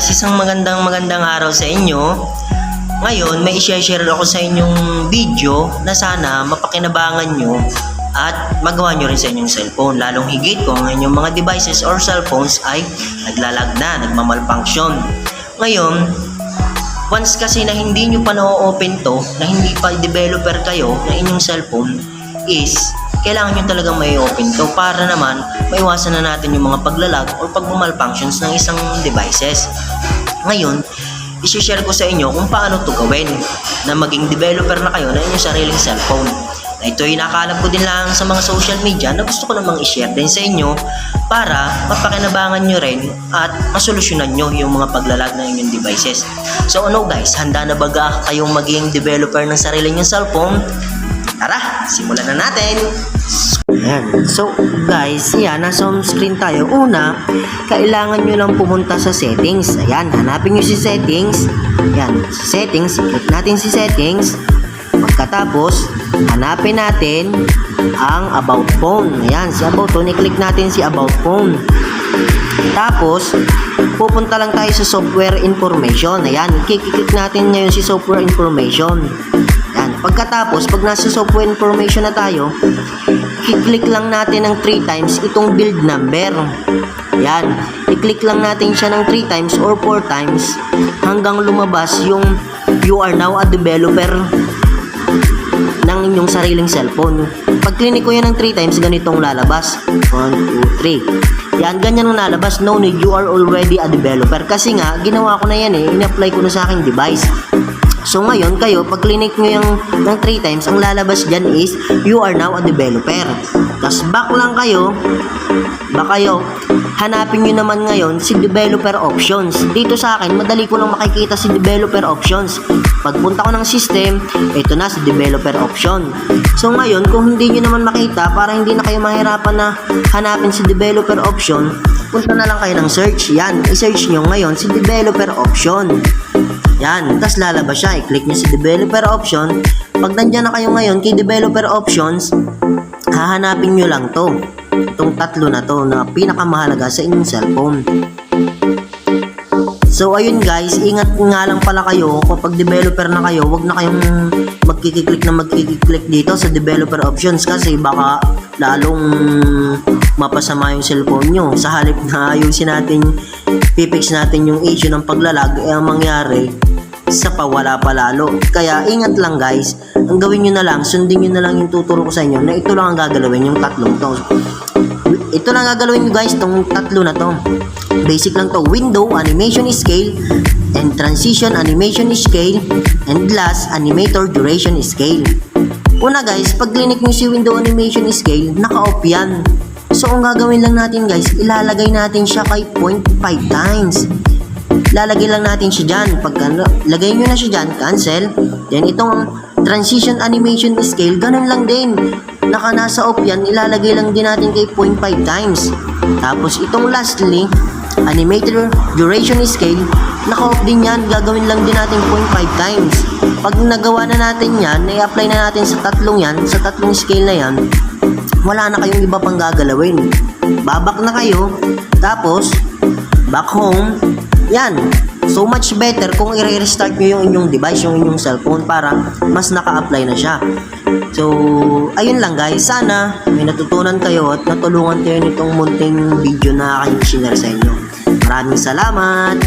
guys, isang magandang araw sa inyo. Ngayon, may i-share ako sa inyong video na sana mapakinabangan nyo at magawa nyo rin sa inyong cellphone. Lalong higit kung ang inyong mga devices or cellphones ay naglalag na, nagmamalfunction. Ngayon, once kasi na hindi nyo pa na-open to, na hindi pa developer kayo na inyong cellphone, is kailangan nyo talagang may open to para naman maiwasan na natin yung mga paglalag or pagmamalfunctions ng isang devices. Ngayon, isi-share ko sa inyo kung paano to gawin na maging developer na kayo na inyong sariling cellphone. Na ito ay nakalap ko din lang sa mga social media na gusto ko namang i-share din sa inyo para mapakinabangan nyo rin at masolusyonan nyo yung mga paglalag ng inyong devices. So ano guys, handa na ba kayong maging developer ng sarili nyong cellphone? Tara, simulan na natin! Ayan. So guys, yan, nasa home screen tayo. Una, kailangan nyo lang pumunta sa settings. Ayan, hanapin nyo si settings. Ayan, settings, click natin si settings. Pagkatapos, hanapin natin ang about phone. Ayan, si about phone, i-click natin si about phone. Tapos, pupunta lang tayo sa software information. Ayan, i-click natin ngayon si software information. Ayan, pagkatapos, pag nasa software information na tayo, i-click lang natin ng 3 times itong build number. Ayan, i-click lang natin siya ng 3 times or 4 times hanggang lumabas yung you are now a developer ng inyong sariling cellphone. Pag click ko yan ng 3 times, ganitong lalabas. 1, 2, 3. Yan, ganyan ang lalabas. No need, you are already a developer. Kasi nga, ginawa ko na yan in-apply ko na sa aking device. So ngayon kayo, pag click nyo yung ng 3 times, ang lalabas dyan is you are now a developer. Tapos back lang kayo, hanapin nyo naman ngayon si developer options. Dito sa akin, madali ko lang makikita si developer options. Pagpunta ko ng system, ito na si developer option. So ngayon, kung hindi nyo naman makita, para hindi na kayo mahirapan na hanapin si developer option, punta na lang kayo ng search. Yan, i-search nyo ngayon si developer option. Yan, tapos lalabas siya. I-click nyo si developer option. Pag nandyan na kayo ngayon kay developer options, hahanapin nyo lang to. Itong tatlo na to na pinakamahalaga sa inyong cellphone. So ayun guys, ingat nga lang pala kayo kapag developer na kayo, wag na kayong magkiklik dito sa developer options kasi baka lalong mapasama yung cellphone nyo. Sa halip na ayusin natin, pipix natin yung issue ng paglalag, ang mangyari sa pawala palalo. Kaya ingat lang guys, ang gawin nyo na lang, sundin nyo na lang yung tuturo ko sa inyo na ito lang ang gagalawin, yung tatlong to. Ito lang gagalawin nyo guys, tong tatlo na to. Basic lang to, window animation scale and transition animation scale and last animator duration scale. Una guys, pag click nyo si window animation scale, naka-off yan. So ang gagawin lang natin guys, ilalagay natin siya kay 0.5 times. Lalagay lang natin siya dyan. Pag lagay nyo na siya dyan, cancel. Then itong transition animation scale, ganun lang din. Nasa off yan, ilalagay lang din natin kay 0.5 times. Tapos itong lastly, animator duration scale, naka-off din yan, gagawin lang din natin 0.5 times. Pag nagawa na natin yan, i-apply na natin sa tatlong yan, sa tatlong scale na yan, wala na kayong iba pang gagalawin. Babak na kayo, tapos back home. Yan, so much better kung i-restart nyo yung inyong device, yung inyong cellphone para mas naka-apply na siya. So, ayun lang guys, sana may natutunan kayo at natulungan kayo nitong munting video na aking sinare sa inyo. Maraming salamat!